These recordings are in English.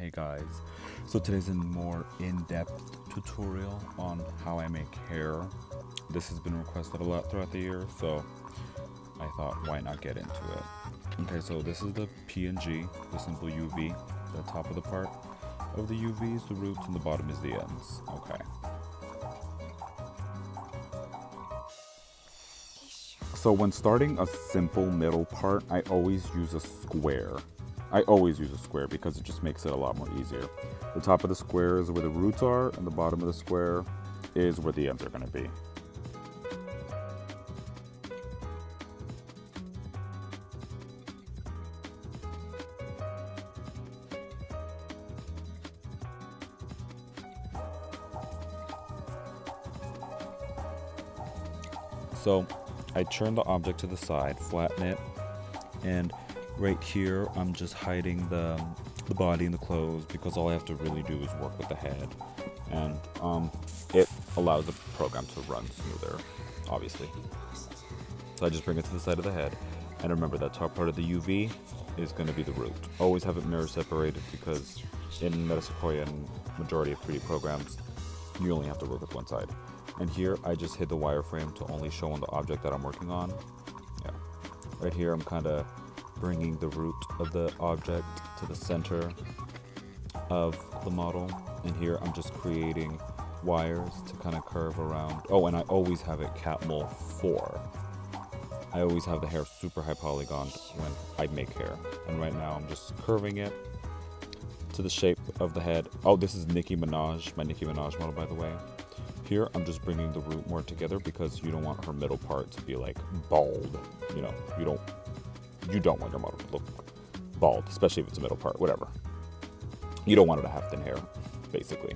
Hey guys, so today's a more in-depth tutorial on how I make hair. This has been requested a lot throughout the year, so I thought why not get into it. Okay, so this is the PNG, the simple UV. The top of the part of the UV is the roots and the bottom is the ends. Okay. So when starting a simple middle part, I always use a square. Because it just makes it a lot more easier. The top of the square is where the roots are, and the bottom of the square is where the ends are going to be. So I turn the object to the side, flatten it, and right here I'm just hiding the body and the clothes because all I have to really do is work with the head, and it allows the program to run smoother, obviously. So I just bring it to the side of the head, and remember that top part of the UV is going to be the root. Always have it mirror separated because in metasequoia and majority of 3D programs you only have to work with one side. And here I just hid the wireframe to only show on the object that I'm working on. Yeah, right here I'm kind of bringing the root of the object to the center of the model, and here I'm just creating wires to kind of curve around. Oh, and I always have it Catmull 4. I always have the hair super high polygon when I make hair, and right now I'm just curving it to the shape of the head. Oh, this is Nicki Minaj, my Nicki Minaj model, by the way. Here I'm just bringing the root more together because you don't want her middle part to be like bald. You know, you don't want your model to look bald, especially if it's a middle part, whatever. You don't want her to have thin hair, basically.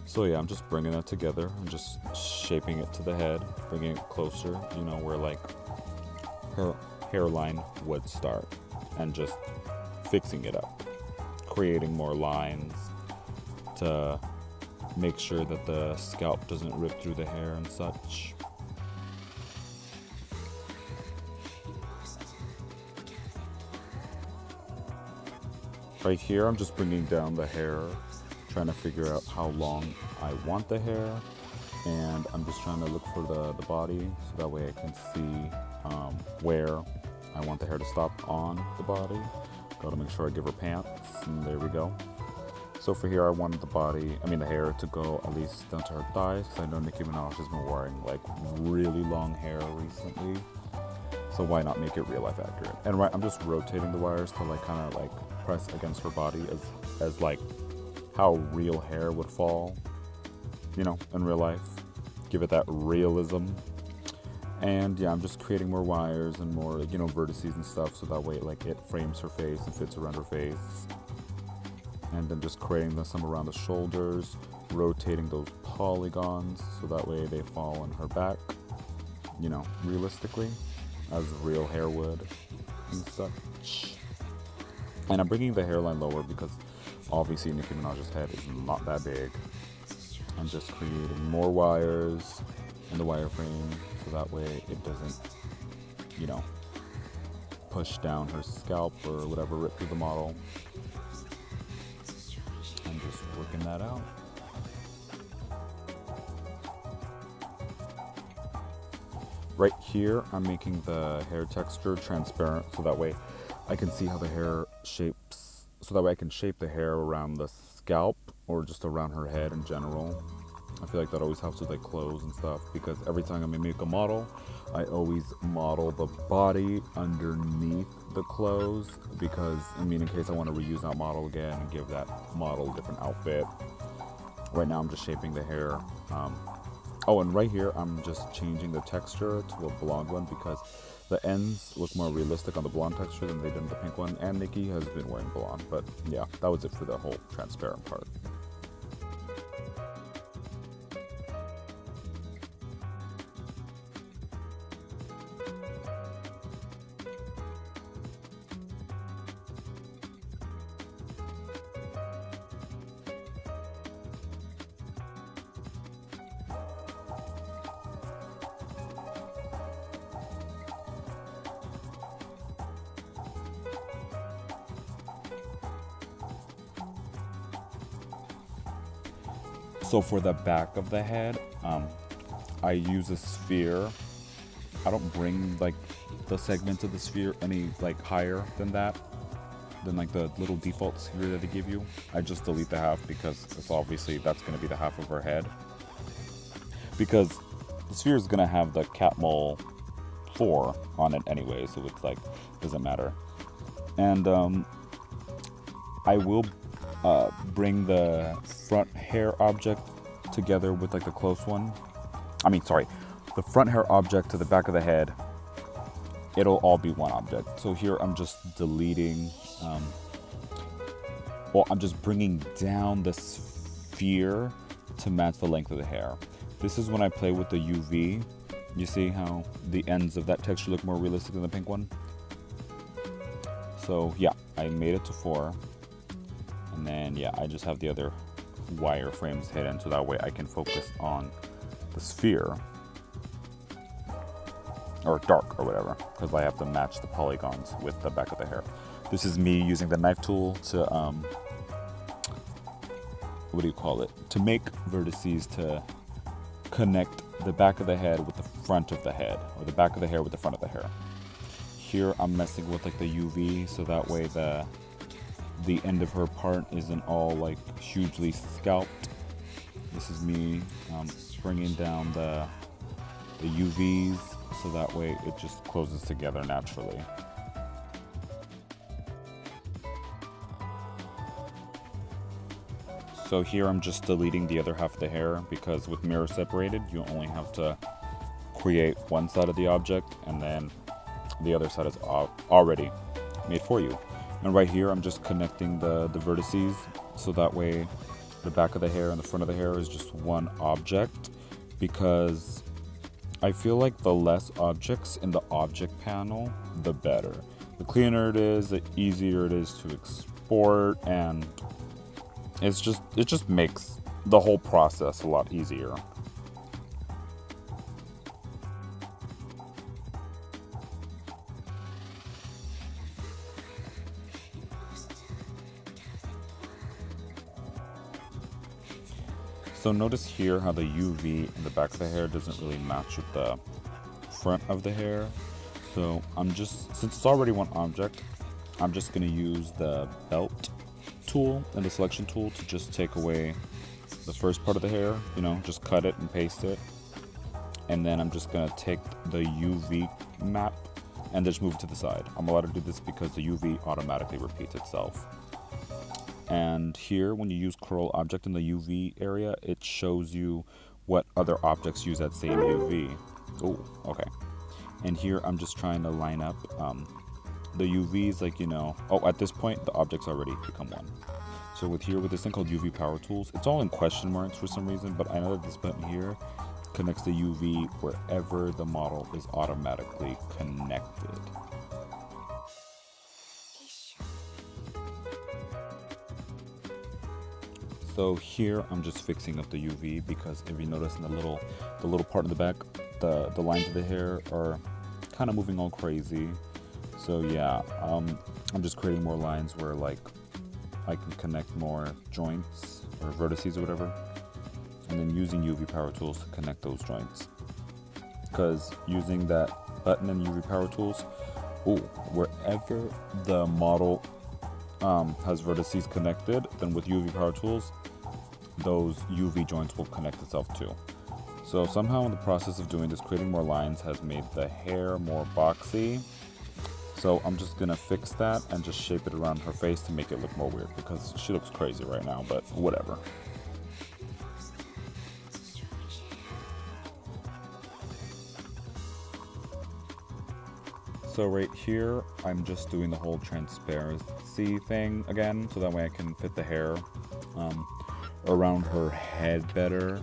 So yeah, I'm just bringing that together. I'm just shaping it to the head, bringing it closer, you know, where like her hairline would start, and just fixing it up, creating more lines to make sure that the scalp doesn't rip through the hair and such. Right here, I'm just bringing down the hair, trying to figure out how long I want the hair, and I'm just trying to look for the body so that way I can see where I want the hair to stop on the body. Gotta make sure I give her pants, and there we go. So for here, I wanted the hair to go at least down to her thighs, because I know Nicki Minaj has been wearing like really long hair recently. So why not make it real life accurate? And right, I'm just rotating the wires to like kind of like press against her body as like how real hair would fall, you know, in real life. Give it that realism. And yeah, I'm just creating more wires and more, you know, vertices and stuff, so that way like it frames her face and fits around her face. And then just creating some around the shoulders, rotating those polygons so that way they fall on her back, you know, realistically, as real hair would and such. And I'm bringing the hairline lower because obviously Nicki Minaj's head is not that big. I'm just creating more wires in the wireframe so that way it doesn't, you know, push down her scalp or whatever, rip through the model. I'm just working that out. Right here, I'm making the hair texture transparent so that way I can see how the hair shapes, so that way I can shape the hair around the scalp or just around her head in general. I feel like that always helps with like clothes and stuff, because every time I make a model, I always model the body underneath the clothes, because in case I want to reuse that model again and give that model a different outfit. Right now I'm just shaping the hair. Oh, and right here I'm just changing the texture to a blonde one because the ends look more realistic on the blonde texture than they did on the pink one, and Nicki has been wearing blonde. But yeah, that was it for the whole transparent part. So for the back of the head, I use a sphere. I don't bring like the segments of the sphere any like higher than that, than like the little default sphere that they give you. I just delete the half because it's obviously that's going to be the half of her head. Because the sphere is going to have the Catmull 4 on it anyway, so it's like, doesn't matter. And I will bring the front hair object together with like the close one. The front hair object to the back of the head. It'll all be one object. So here I'm just deleting, I'm just bringing down the sphere to match the length of the hair. This is when I play with the UV. You see how the ends of that texture look more realistic than the pink one? So yeah, I made it to 4. And then yeah, I just have the other wireframes hidden so that way I can focus on the sphere. Or dark or whatever, because I have to match the polygons with the back of the hair. This is me using the knife tool to, to make vertices to connect the back of the head with the front of the head, or the back of the hair with the front of the hair. Here I'm messing with like the UV, so that way the end of her part isn't all like hugely scalped. This is me bringing down the UVs, so that way it just closes together naturally. So here I'm just deleting the other half of the hair, because with mirror separated you only have to create one side of the object and then the other side is already made for you. And right here I'm just connecting the vertices, so that way the back of the hair and the front of the hair is just one object, because I feel like the less objects in the object panel, the better. The cleaner it is, the easier it is to export, and it just makes the whole process a lot easier. So notice here how the UV in the back of the hair doesn't really match with the front of the hair. So since it's already one object, I'm just gonna use the belt tool and the selection tool to just take away the first part of the hair, just cut it and paste it. And then I'm just gonna take the UV map and just move it to the side. I'm allowed to do this because the UV automatically repeats itself. And here, when you use curl object in the UV area, it shows you what other objects use that same UV. Oh, okay. And here I'm just trying to line up the UVs, at this point the objects already become one. So with this thing called UV power tools, it's all in question marks for some reason, but I know that this button here connects the UV wherever the model is automatically connected. So here I'm just fixing up the UV, because if you notice in the little part in the back, the lines of the hair are kind of moving all crazy. So yeah, I'm just creating more lines where like I can connect more joints or vertices or whatever, and then using UV power tools to connect those joints. Because using that button and UV power tools, wherever the model has vertices connected, then with UV power tools, those UV joints will connect itself too. So somehow in the process of doing this, creating more lines has made the hair more boxy. So I'm just gonna fix that and just shape it around her face to make it look more weird, because she looks crazy right now, but whatever. So right here, I'm just doing the whole transparency thing again, so that way I can fit the hair around her head better.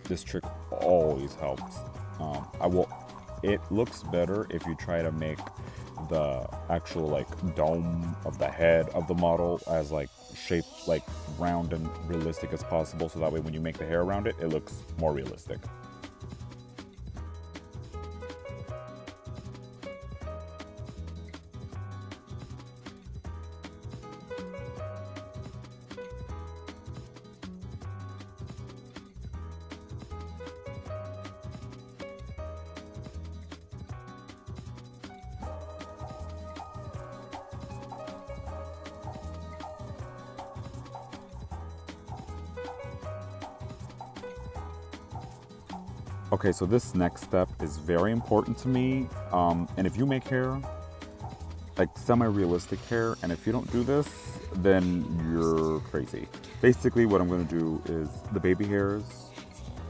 This trick always helps. It looks better if you try to make the actual dome of the head of the model as shaped round and realistic as possible, so that way when you make the hair around it, it looks more realistic. Okay, so this next step is very important to me. And if you make hair, like semi-realistic hair, and if you don't do this, then you're crazy. Basically, what I'm gonna do is the baby hairs,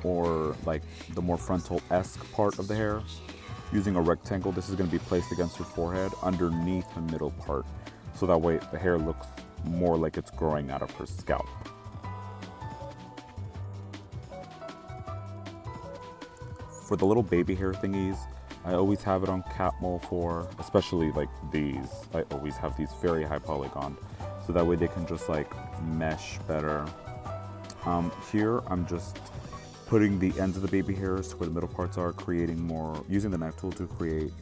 or like the more frontal-esque part of the hair, using a rectangle, this is gonna be placed against your forehead underneath the middle part. So that way the hair looks more like it's growing out of her scalp. For the little baby hair thingies, I always have it on Catmull for, especially like these. I always have these very high polygon, so that way they can just like mesh better. Here I'm just putting the ends of the baby hairs to where the middle parts are, creating more, using the knife tool to create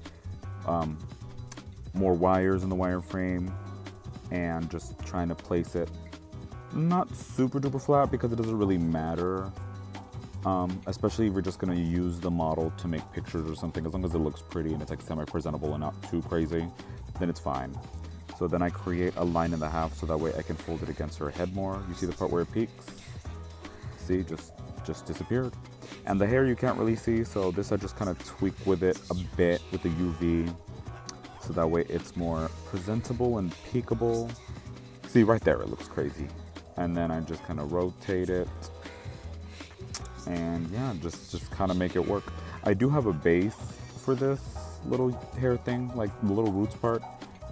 more wires in the wireframe, and just trying to place it not super duper flat because it doesn't really matter. Especially if you're just gonna use the model to make pictures or something, as long as it looks pretty and it's like semi-presentable and not too crazy, then it's fine. So then I create a line in the half so that way I can fold it against her head more. You see the part where it peaks? See, just disappeared. And the hair you can't really see, so this I just kind of tweak with it a bit with the UV, so that way it's more presentable and peekable. See, right there it looks crazy. And then I just kind of rotate it. And yeah, just kind of make it work. I do have a base for this little hair thing, like the little roots part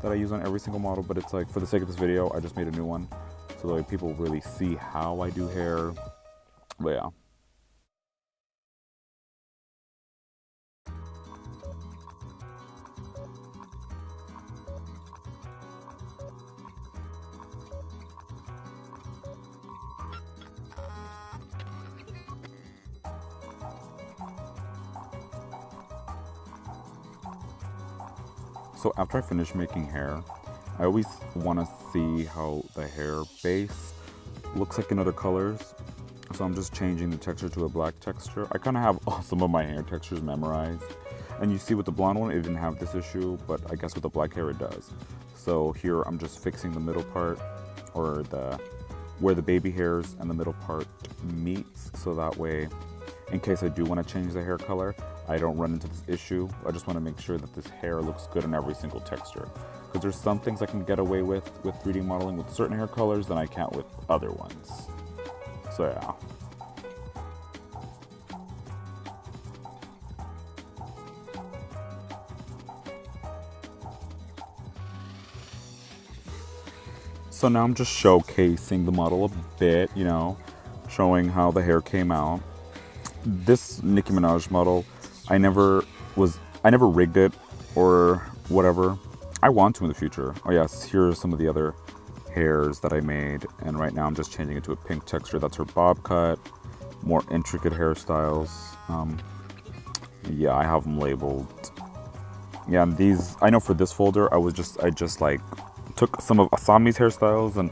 that I use on every single model, but it's like, for the sake of this video, I just made a new one so that way people really see how I do hair. But yeah. So after I finish making hair, I always want to see how the hair base looks like in other colors. So I'm just changing the texture to a black texture. I kind of have some of my hair textures memorized. And you see with the blonde one, it didn't have this issue, but I guess with the black hair it does. So here I'm just fixing the middle part, or where the baby hairs and the middle part meets, so that way, in case I do want to change the hair color, I don't run into this issue. I just want to make sure that this hair looks good in every single texture. Because there's some things I can get away with 3D modeling with certain hair colors than I can't with other ones. So yeah. So now I'm just showcasing the model a bit, you know, showing how the hair came out. This Nicki Minaj model, I never rigged it or whatever. I want to in the future. Oh yes, here are some of the other hairs that I made, and right now I'm just changing it to a pink texture. That's her bob cut, more intricate hairstyles. Yeah, I have them labeled. Yeah, and these, I know for this folder, I just like took some of Asami's hairstyles and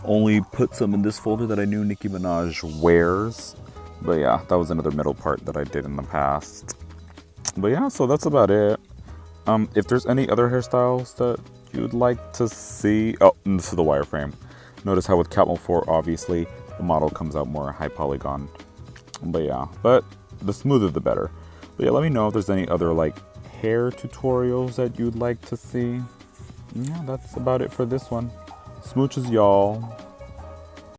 only put some in this folder that I knew Nicki Minaj wears. But yeah, that was another middle part that I did in the past. But yeah, so that's about it. If there's any other hairstyles that you'd like to see, oh, and this is the wireframe. Notice how with Catmull 4, obviously, the model comes out more high polygon. But yeah, but the smoother the better. But yeah, let me know if there's any other like hair tutorials that you'd like to see. Yeah, that's about it for this one. Smooches, y'all.